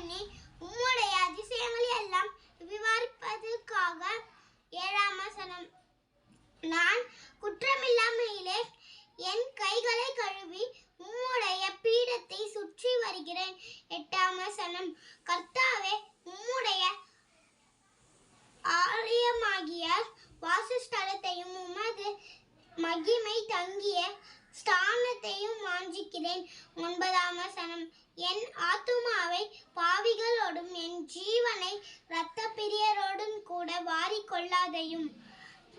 பண்ணி உம்முடைய அதிசயங்களை எல்லாம் விவரிப்பதற்காக. 7ஆம் வசனம். நான் குற்றமில்லாமையிலே என் கைகளை கழுவி உம்முடைய பீடத்தை சுற்றி வருகிறேன். 8ஆம் வசனம். கர்த்தாவே, உம்முடைய ஆலயமாகிய வாசஸ்தலத்தையும் உமது மகிமை தங்கிய ஸ்தானத்தையும் வாஞ்சிக்கிறேன். 9ஆம் வசனம். என் ஆத்துமாவை பாவிகளோடும் என் ஜீவனை இரத்த பிரியரோடும் கூட வாரிக்கொள்ளாதையும்.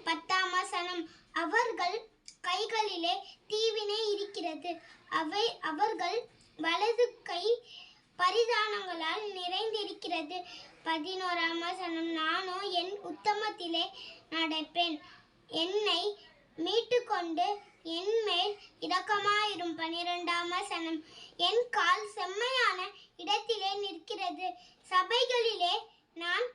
10ஆம் வசனம். அவர்கள் கைகளிலே தீவினை இருக்கிறது, அவர்கள் வலது கை பரிதானங்களால் நிறைந்திருக்கிறது. 11ஆம் வசனம். நானோ என் உத்தமத்திலே நடப்பேன், என்னை மீட்டுக்கொண்டு என் மேல் இரக்கமாயிரும். 12ஆம் வசனம். என் கால் செம்மையான இடத்திலே நிற்கிறது, சபைகளிலே நான்